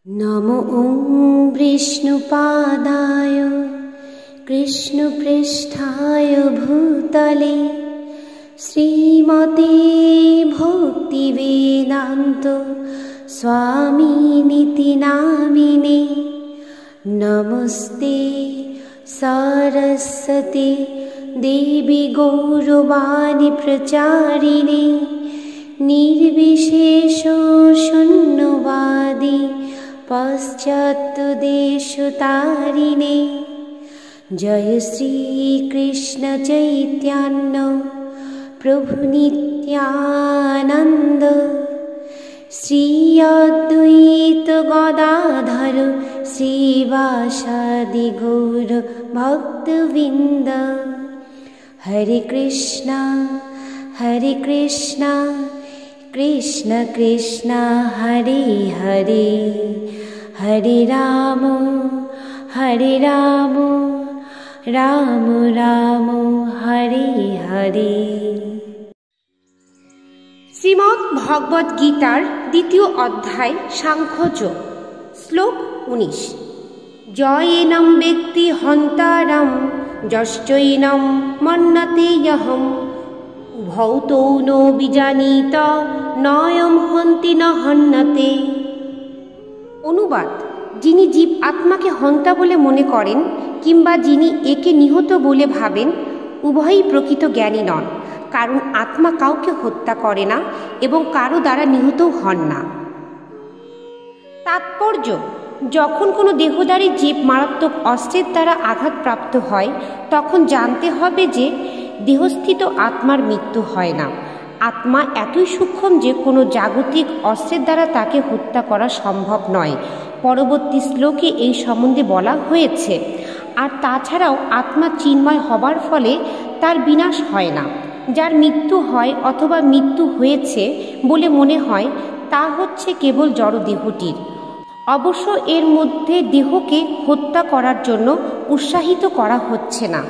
नमो ॐ विष्णुपादाय कृष्णपृष्ठाय भूतले श्रीमते भक्तिवेदान्त स्वामिनिति नामिने। नमस्ते सरस्वती देवी गौरवाणी प्रचारिणे निर्विशेष शून्यवादी पश्चात्देशतारिणे। जय श्री कृष्ण चैतन्य प्रभु नित्यानंद श्री अद्वैत गदाधर श्रीवासादि गौर भक्तवृंद। हरे कृष्णा कृष्ण कृष्ण हरे हरे हरे राम राम राम हरे हरे। শ্রীমদ্ ভগবদ গীতার দ্বিতীয় অধ্যায় সাংখ্যযোগ। শ্লোক 19। জয়েনম ব্যক্তি হন্তারম যশ্চৈনম মন্যতে যহম উভৌ তৌ ন বিজানীত নয়ম হন্তি ন হন্যতে। অনুবাদ: যিনি জীব আত্মাকে হন্তা বলে মনে করেন কিংবা যিনি একে নিহত বলে ভাবেন, উভয়ই প্রকৃত জ্ঞানী নন, কারণ আত্মা কাউকে হত্যা করে না এবং কারো দ্বারা নিহতও হন না। তাৎপর্য: যখন কোনো দেহধারী জীব মারাত্মক অস্ত্রের দ্বারা আঘাতপ্রাপ্ত হয়, তখন জানতে হবে যে দেহস্থিত আত্মার মৃত্যু হয় না। আত্মা এতই সূক্ষ্ম যে কোনো জাগতিক অস্ত্রের দ্বারা তাকে হত্যা করা সম্ভব নয়। পরবর্তী শ্লোকে এই সম্বন্ধে বলা হয়েছে। আর তাছাড়াও আত্মা চিন্ময় হবার ফলে তার বিনাশ হয় না। যার মৃত্যু হয় অথবা মৃত্যু হয়েছে বলে মনে হয়, তা হচ্ছে কেবল জড়দেহটির। অবশ্য এর মধ্যে দেহকে হত্যা করার জন্য উৎসাহিত করা হচ্ছে না।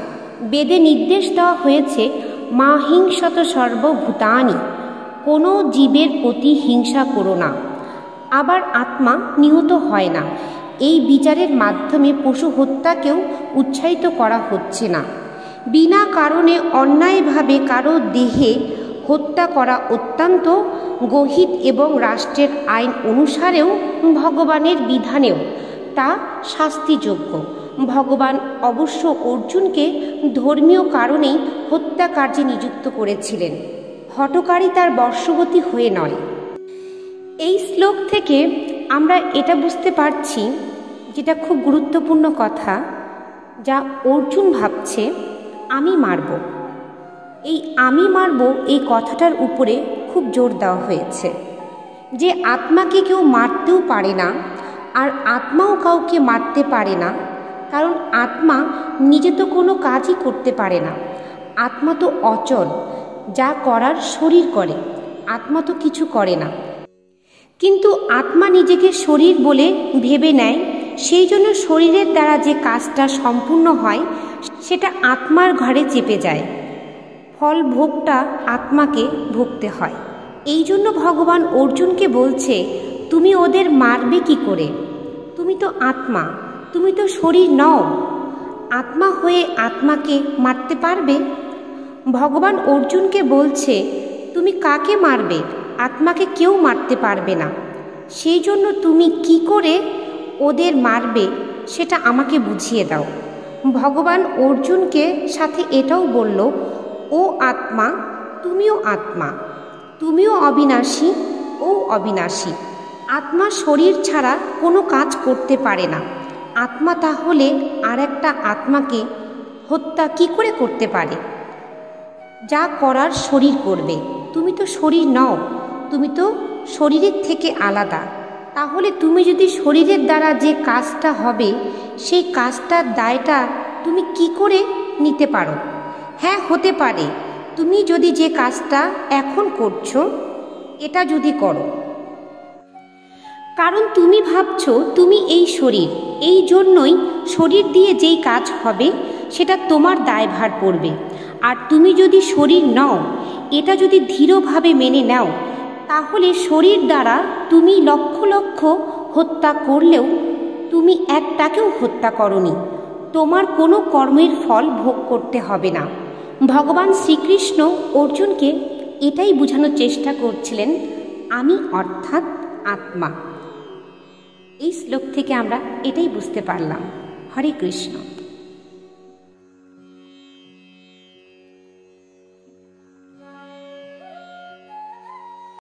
বেদে নির্দেশ দেওয়া হয়েছে, মা হিংসত সর্বভূতানি, কোনো জীবের প্রতি হিংসা করো না। আবার আত্মা নিহত হয় না। এই বিচারের মাধ্যমে পশু হত্যাকেও উৎসাহিত করা হচ্ছে না। বিনা কারণে অন্যায়ভাবে কারো দেহে হত্যা করা অত্যন্ত গহিত এবং রাষ্ট্রের আইন অনুসারেও ভগবানের বিধানেও তা শাস্তিযোগ্য। ভগবান অবশ্য অর্জুনকে ধর্মীয় কারণেই হত্যা কার্যে নিযুক্ত করেছিলেন, হঠকারিতার বশবর্তী হয়ে নয়। এই শ্লোক থেকে আমরা এটা বুঝতে পারছি, যেটা খুব গুরুত্বপূর্ণ কথা, যা অর্জুন ভাবছে আমি মারব। এই আমি মারব এই কথাটার উপরে খুব জোর দেওয়া হয়েছে যে আত্মাকে কেউ মারতেও পারে না, আর আত্মাও কাউকে মারতে পারে না, কারণ আত্মা নিজে তো কোনো কাজই করতে পারে না। আত্মা তো অচল, যা করার শরীর করে, আত্মা তো কিছু করে না। কিন্তু আত্মা নিজেকে শরীর বলে ভেবে নেয়, সেই জন্য শরীরের দ্বারা যে কাজটা সম্পূর্ণ হয় সেটা আত্মার ঘাড়ে চেপে যায়। ফল ভোগটা আত্মাকে ভুগতে হয়। এই জন্য ভগবান অর্জুনকে বলছে, তুমি ওদের মারবে কি করে? তুমি তো আত্মা, তুমি তো শরীর নও। আত্মা হয়ে আত্মাকে মারতে পারবে? ভগবান অর্জুনকে বলছে, তুমি কাকে মারবে? আত্মাকে কেউ মারতে পারবে না। সেই জন্য তুমি কি করে ওদের মারবে সেটা আমাকে বুঝিয়ে দাও। ভগবান অর্জুনকে সাথে এটাও বলল, ও আত্মা, তুমিও আত্মা, তুমিও অবিনাশী, ও অবিনাশী। আত্মা শরীর ছাড়া কোনো কাজ করতে পারে না। আত্মা তাহলে আর একটা আত্মাকে হত্যা কি করে করতে পারে? যা করার শরীর করবে। তুমি তো শরীর নও, তুমি তো শরীরের থেকে আলাদা। তাহলে তুমি যদি শরীরের দ্বারা যে কাজটা হবে সেই কাজটার দায়টা তুমি কি করে নিতে পারো? হ্যাঁ, হতে পারে তুমি যদি যে কাজটা এখন করছো এটা যদি করো, কারণ তুমি ভাবছো তুমি এই শরীর, এই জন্যই শরীর দিয়ে যেই কাজ হবে সেটা তোমার দায়ভার পড়বে। আর তুমি যদি শরীর নও, এটা যদি দৃঢ়ভাবে মেনে নাও, তাহলে শরীর দ্বারা তুমি লক্ষ লক্ষ হত্যা করলেও তুমি একটাকেও হত্যা করনি, তোমার কোনো কর্মের ফল ভোগ করতে হবে না। ভগবান শ্রীকৃষ্ণ অর্জুনকে এটাই বোঝানোর চেষ্টা করছিলেন, আমি অর্থাৎ আত্মা। এই শ্লোক থেকে আমরা এটাই বুঝতে পারলাম। হরে কৃষ্ণ।